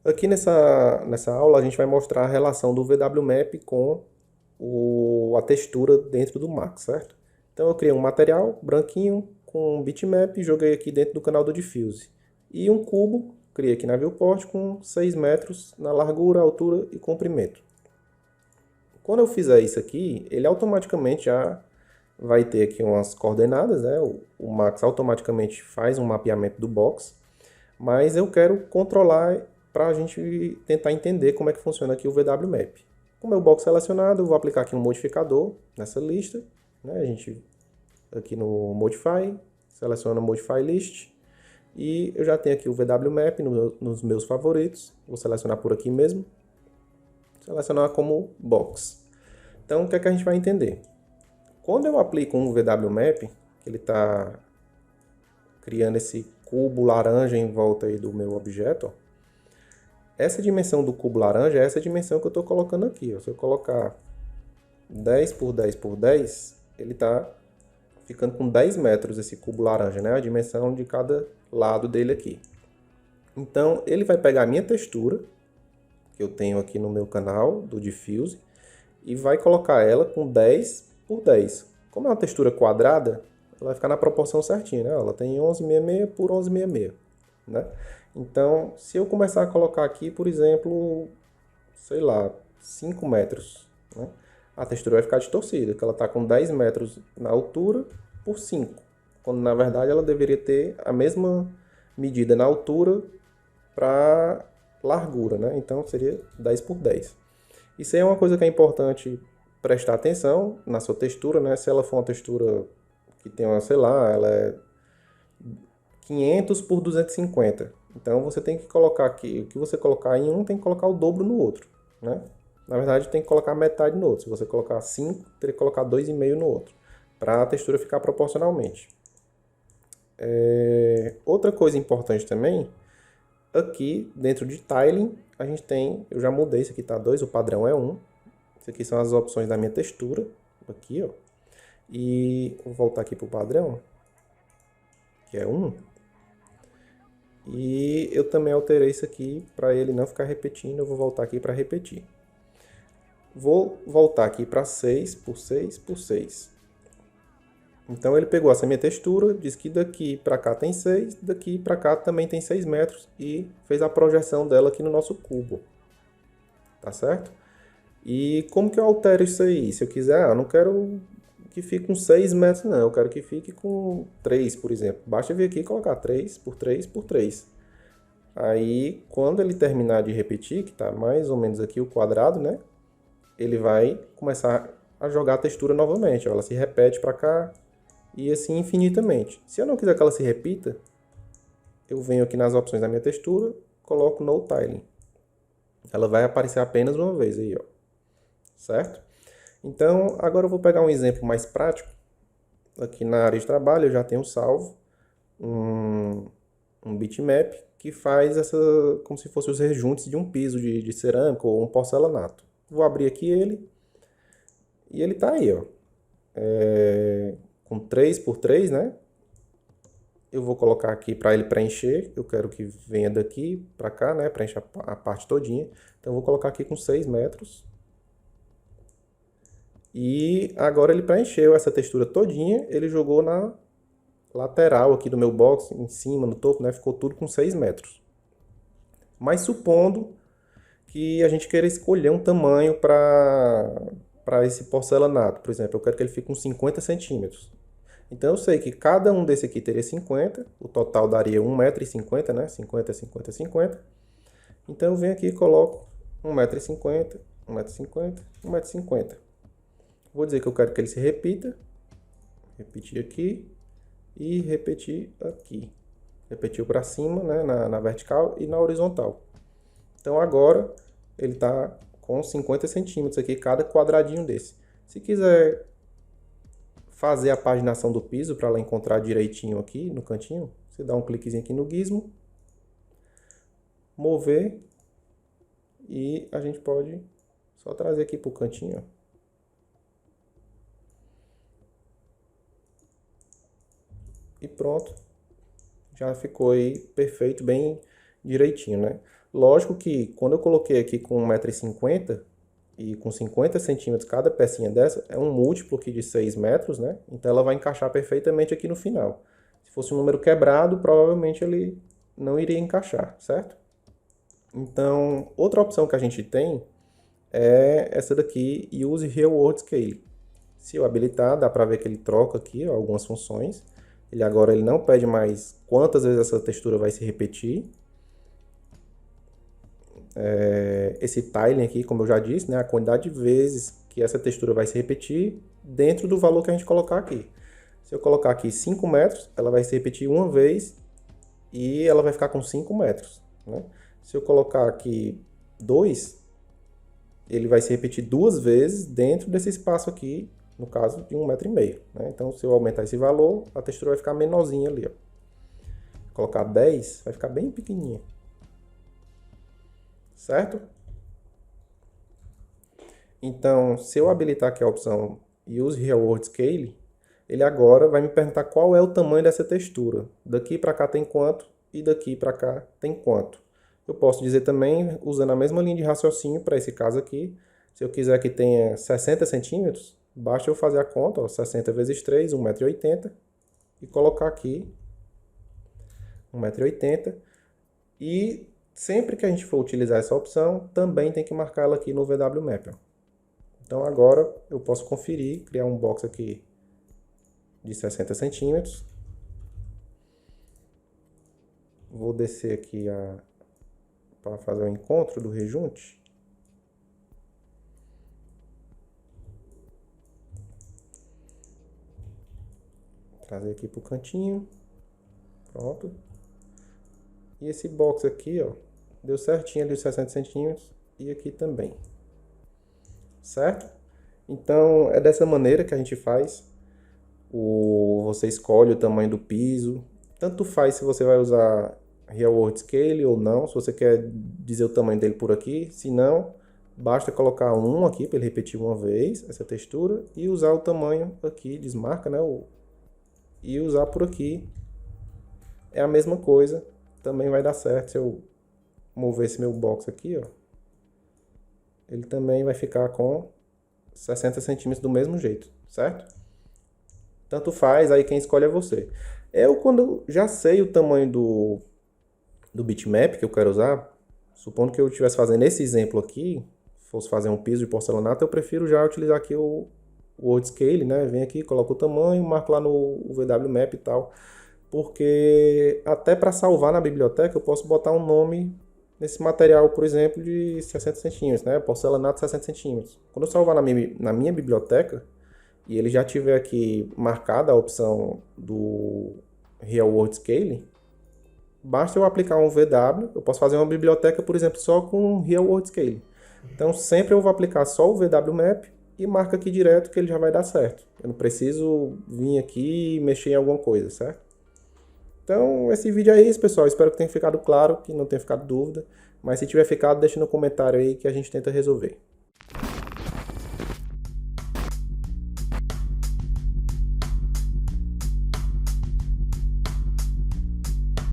Aqui nessa aula a gente vai mostrar a relação do VWMap com a textura dentro do Max, certo? Então eu criei um material branquinho com um bitmap e joguei aqui dentro do canal do Diffuse. E um cubo, criei aqui na viewport com 6 metros na largura, altura e comprimento. Quando eu fizer isso aqui, ele automaticamente já vai ter aqui umas coordenadas, né? O Max automaticamente faz um mapeamento do box, mas eu quero controlar para a gente tentar entender como é que funciona aqui o VWMap. Com o meu box selecionado, eu vou aplicar aqui um modificador nessa lista, né? A gente aqui no Modify, seleciona Modify List, e eu já tenho aqui o VWMap nos meus favoritos, vou selecionar por aqui mesmo, selecionar como Box. Então, o que é que a gente vai entender? Quando eu aplico um VWMap, que ele está criando esse cubo laranja em volta aí do meu objeto, ó, essa dimensão do cubo laranja é essa dimensão que eu estou colocando aqui. Ó. Se eu colocar 10 por 10 por 10, ele está ficando com 10 metros esse cubo laranja, né? A dimensão de cada lado dele aqui. Então, ele vai pegar a minha textura, que eu tenho aqui no meu canal do Diffuse, e vai colocar ela com 10 por 10. Como é uma textura quadrada, ela vai ficar na proporção certinha, né? Ela tem 1166 por 1166, né? Então, se eu começar a colocar aqui, por exemplo, sei lá, 5 metros, né? A textura vai ficar distorcida, porque ela está com 10 metros na altura por 5, quando na verdade ela deveria ter a mesma medida na altura para largura, né? Então seria 10 por 10. Isso aí é uma coisa que é importante prestar atenção na sua textura, né? Se ela for uma textura que tem uma, sei lá, ela é 500 por 250. Então você tem que colocar aqui, o que você colocar em um tem que colocar o dobro no outro, né? Na verdade tem que colocar metade no outro. Se você colocar 5, teria que colocar 2,5 no outro, para a textura ficar proporcionalmente. Outra coisa importante também, aqui dentro de Tiling, a gente tem, eu já mudei, isso aqui tá 2, o padrão é 1. Isso aqui são as opções da minha textura, aqui ó. E vou voltar aqui para o padrão, que é 1. E eu também alterei isso aqui para ele não ficar repetindo, eu vou voltar aqui para repetir. Vou voltar aqui para 6 por 6 por 6. Então ele pegou essa minha textura, disse que daqui para cá tem 6, daqui para cá também tem 6 metros e fez a projeção dela aqui no nosso cubo. Tá certo? E como que eu altero isso aí? Se eu quiser, eu não quero que fique com 6 metros não, eu quero que fique com 3, por exemplo. Basta vir aqui e colocar 3 por 3 por 3. Aí, quando ele terminar de repetir, que está mais ou menos aqui o quadrado, né? Ele vai começar a jogar a textura novamente. Ó, ela se repete para cá e assim infinitamente. Se eu não quiser que ela se repita, eu venho aqui nas opções da minha textura, coloco No Tiling. Ela vai aparecer apenas uma vez aí, ó. Certo? Então, agora eu vou pegar um exemplo mais prático. Aqui na área de trabalho eu já tenho salvo um bitmap que faz essa, como se fosse os rejuntes de um piso de cerâmica ou um porcelanato. Vou abrir aqui ele e ele está aí, ó. Com 3 por 3, né? Eu vou colocar aqui para ele preencher. Eu quero que venha daqui para cá, né? Preencha a parte todinha. Então eu vou colocar aqui com 6 metros. E agora ele preencheu essa textura todinha. Ele jogou na lateral aqui do meu box, em cima, no topo, né? Ficou tudo com 6 metros. Mas supondo que a gente queira escolher um tamanho para esse porcelanato. Por exemplo, eu quero que ele fique com 50 centímetros. Então eu sei que cada um desse aqui teria 50, o total daria 1,50 m, né? 50, 50, 50. Então eu venho aqui e coloco 1,50 m, 1,50 m, 1,50 m. Vou dizer que eu quero que ele se repita. Repetir aqui e repetir aqui. Repetiu para cima, né? Na vertical e na horizontal. Então agora ele está com 50 centímetros aqui, cada quadradinho desse. Se quiser fazer a paginação do piso para ela encontrar direitinho aqui no cantinho, você dá um cliquezinho aqui no gizmo, mover e a gente pode só trazer aqui para o cantinho. E pronto, já ficou aí perfeito, bem direitinho, né? Lógico que quando eu coloquei aqui com 1,50 m e com 50 centímetros cada pecinha dessa, é um múltiplo aqui de 6 metros, né? Então ela vai encaixar perfeitamente aqui no final. Se fosse um número quebrado, provavelmente ele não iria encaixar, certo? Então, outra opção que a gente tem é essa daqui, Use Real World Scale. Se eu habilitar, dá para ver que ele troca aqui ó, algumas funções. Ele não pede mais quantas vezes essa textura vai se repetir. Esse tiling aqui, como eu já disse, né, a quantidade de vezes que essa textura vai se repetir dentro do valor que a gente colocar aqui. Se eu colocar aqui 5 metros, ela vai se repetir uma vez e ela vai ficar com 5 metros. Né? Se eu colocar aqui 2, ele vai se repetir 2 vezes dentro desse espaço aqui, no caso de 1,5 m. Né? Então, se eu aumentar esse valor, a textura vai ficar menorzinha ali. Ó. Colocar 10, vai ficar bem pequenininha. Certo? Então, se eu habilitar aqui a opção Use Real World Scale, ele agora vai me perguntar qual é o tamanho dessa textura. Daqui para cá tem quanto e daqui para cá tem quanto. Eu posso dizer também, usando a mesma linha de raciocínio para esse caso aqui, se eu quiser que tenha 60 centímetros, basta eu fazer a conta, ó, 60 vezes 3, 1,80 m, e colocar aqui 1,80 m. E sempre que a gente for utilizar essa opção, também tem que marcar ela aqui no VW-Map. Então agora eu posso conferir, criar um box aqui de 60 centímetros. Vou descer aqui para fazer o encontro do rejunte. Trazer aqui para o cantinho. Pronto. E esse box aqui, ó, deu certinho ali os 60 centímetros e aqui também. Certo? Então é dessa maneira que a gente faz. Você escolhe o tamanho do piso. Tanto faz se você vai usar Real World Scale ou não, se você quer dizer o tamanho dele por aqui. Se não, basta colocar um aqui para ele repetir uma vez essa textura e usar o tamanho aqui, desmarca, né? E usar por aqui. É a mesma coisa, também vai dar certo. Se eu mover esse meu box aqui, ó, ele também vai ficar com 60 centímetros do mesmo jeito, certo? Tanto faz, aí quem escolhe é você. Quando já sei o tamanho do bitmap que eu quero usar, supondo que eu estivesse fazendo esse exemplo aqui, fosse fazer um piso de porcelanato, eu prefiro já utilizar aqui o World Scale, né? Vem aqui, coloco o tamanho, marco lá no VW-Map e tal. Porque até para salvar na biblioteca eu posso botar um nome nesse material, por exemplo, de 60 centímetros, né? Porcelanato 60 centímetros. Quando eu salvar na minha biblioteca, e ele já tiver aqui marcada a opção do Real World Scale, basta eu aplicar um VW, eu posso fazer uma biblioteca, por exemplo, só com Real World Scale. Então sempre eu vou aplicar só o VW Map e marca aqui direto que ele já vai dar certo. Eu não preciso vir aqui e mexer em alguma coisa, certo? Então esse vídeo é isso, pessoal. Espero que tenha ficado claro, que não tenha ficado dúvida. Mas se tiver ficado, deixa no comentário aí que a gente tenta resolver.